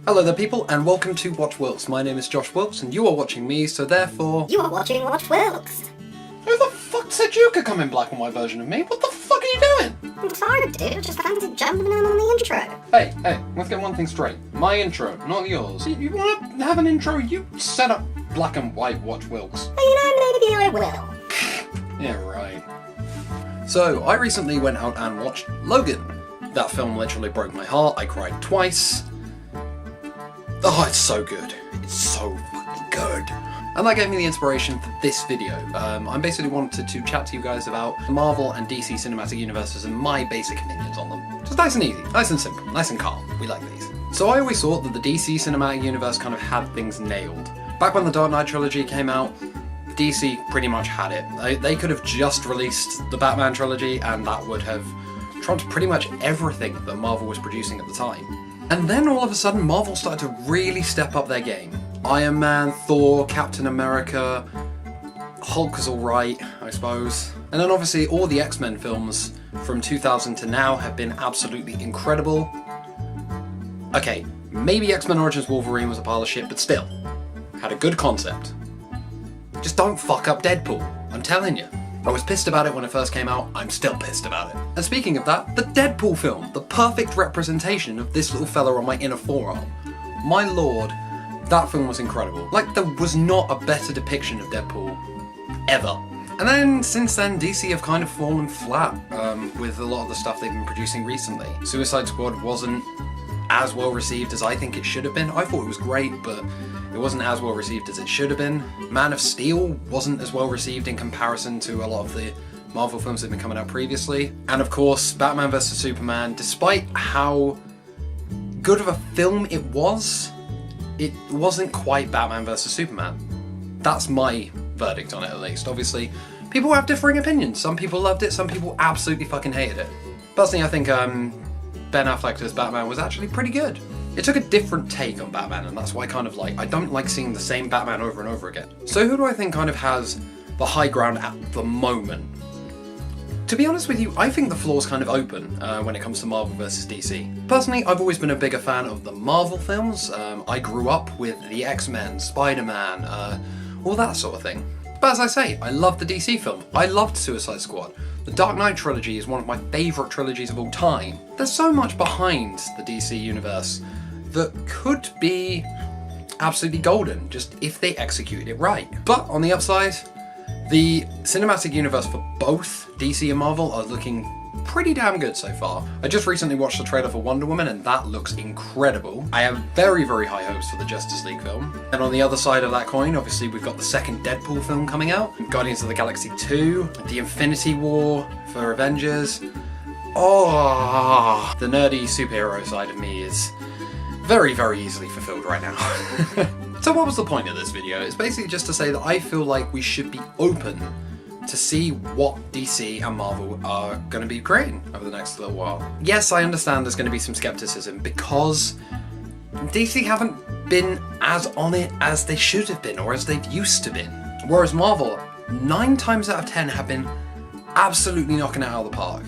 Hello there people, and welcome to Watch Wilkes. My name is Josh Wilkes, and you are watching me, so therefore... You are watching Watch Wilkes! Who the fuck said you could come in black and white version of me? What the fuck are you doing? I'm sorry, dude, just fancied jumping in on the intro. Hey, let's get one thing straight. My intro, not yours. You want to have an intro? You set up black and white Watch Wilkes. Well, you know, maybe I will. Yeah, right. So, I recently went out and watched Logan. That film literally broke my heart. I cried twice. Oh, it's so good. It's so fucking good. And that gave me the inspiration for this video. I basically wanted to chat to you guys about the Marvel and DC cinematic universes and my basic opinions on them. Just nice and easy, nice and simple, nice and calm. We like these. So I always thought that the DC cinematic universe kind of had things nailed. Back when the Dark Knight trilogy came out, DC pretty much had it. They could have just released the Batman trilogy and that would have trumped pretty much everything that Marvel was producing at the time. And then all of a sudden Marvel started to really step up their game. Iron Man, Thor, Captain America, Hulk was alright, I suppose. And then obviously all the X-Men films from 2000 to now have been absolutely incredible. Okay, maybe X-Men Origins Wolverine was a pile of shit, but still, had a good concept. Just don't fuck up Deadpool, I'm telling you. I was pissed about it when it first came out, I'm still pissed about it. And speaking of that, the Deadpool film, the perfect representation of this little fella on my inner forearm. My lord, that film was incredible. Like, there was not a better depiction of Deadpool ever. And then, since then, DC have kind of fallen flat with a lot of the stuff they've been producing recently. Suicide Squad wasn't as well received as I think it should have been. I thought it was great, but it wasn't as well received as it should have been. Man of Steel wasn't as well received in comparison to a lot of the Marvel films that have been coming out previously. And of course, Batman vs Superman, despite how good of a film it wasn't quite Batman vs Superman. That's my verdict on it, at least. Obviously, people have differing opinions. Some people loved it, some people absolutely fucking hated it. Personally, I think Ben Affleck as Batman was actually pretty good. It took a different take on Batman, and that's why I don't like seeing the same Batman over and over again. So who do I think kind of has the high ground at the moment? To be honest with you, I think the floor's kind of open when it comes to Marvel vs DC. Personally, I've always been a bigger fan of the Marvel films. I grew up with the X-Men, Spider-Man, all that sort of thing. But as I say, I love the DC film. I loved Suicide Squad. The Dark Knight trilogy is one of my favourite trilogies of all time. There's so much behind the DC universe that could be absolutely golden, just if they executed it right. But on the upside, the cinematic universe for both DC and Marvel are looking pretty damn good so far. I just recently watched the trailer for Wonder Woman and that looks incredible. I have very, very high hopes for the Justice League film. And on the other side of that coin, obviously we've got the second Deadpool film coming out, Guardians of the Galaxy 2, the Infinity War for Avengers. Oh, the nerdy superhero side of me is very, very easily fulfilled right now. So what was the point of this video? It's basically just to say that I feel like we should be open to see what DC and Marvel are going to be creating over the next little while. Yes, I understand there's going to be some skepticism because DC haven't been as on it as they should have been or as they've used to been. Whereas Marvel, 9 times out of 10 have been absolutely knocking it out of the park.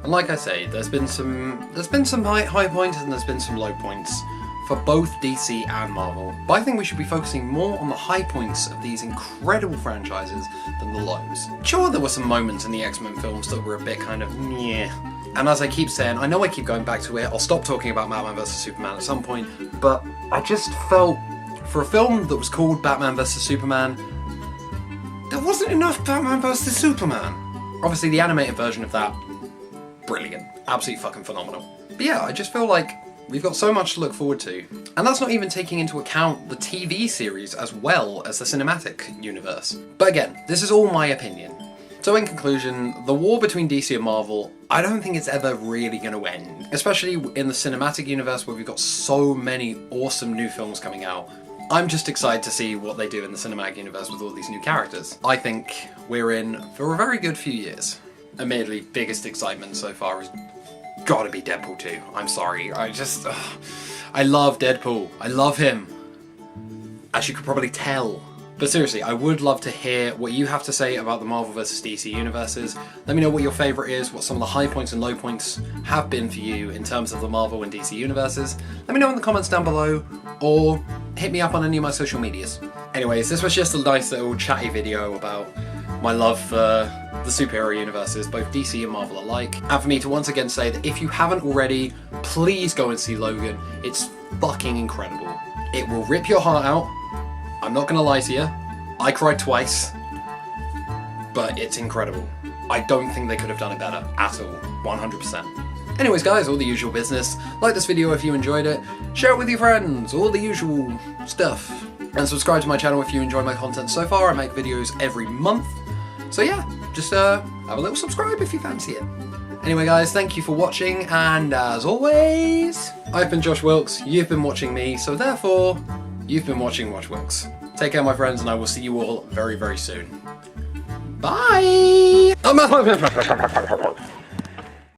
And like I say, there's been some high points and there's been some low points for both DC and Marvel. But I think we should be focusing more on the high points of these incredible franchises than the lows. Sure, there were some moments in the X-Men films that were a bit kind of meh. And as I keep saying, I know I keep going back to it, I'll stop talking about Batman vs Superman at some point, but I just felt, for a film that was called Batman vs Superman, there wasn't enough Batman vs Superman. Obviously the animated version of that, brilliant. Absolutely fucking phenomenal. But yeah, I just feel like we've got so much to look forward to. And that's not even taking into account the TV series as well as the cinematic universe. But again, this is all my opinion. So in conclusion, the war between DC and Marvel, I don't think it's ever really going to end. Especially in the cinematic universe where we've got so many awesome new films coming out. I'm just excited to see what they do in the cinematic universe with all these new characters. I think we're in for a very good few years. Admittedly, biggest excitement so far has gotta be Deadpool 2. I'm sorry, I love Deadpool. I love him. As you could probably tell But seriously, I would love to hear what you have to say about the Marvel vs. DC universes. Let me know what your favourite is, what some of the high points and low points have been for you in terms of the Marvel and DC universes. Let me know in the comments down below, or hit me up on any of my social medias. Anyways, this was just a nice little chatty video about my love for the superhero universes, both DC and Marvel alike. And for me to once again say that if you haven't already, please go and see Logan. It's fucking incredible. It will rip your heart out. I'm not gonna lie to you, I cried twice, but it's incredible. I don't think they could have done it better, at all, 100%. Anyways guys, all the usual business. Like this video if you enjoyed it, share it with your friends, all the usual stuff. And subscribe to my channel if you enjoy my content so far. I make videos every month. So yeah, just have a little subscribe if you fancy it. Anyway guys, thank you for watching, and as always, I've been Josh Wilkes, you've been watching me, so therefore, you've been watching Watch Wilkes. Take care my friends, and I will see you all very, very soon. Bye!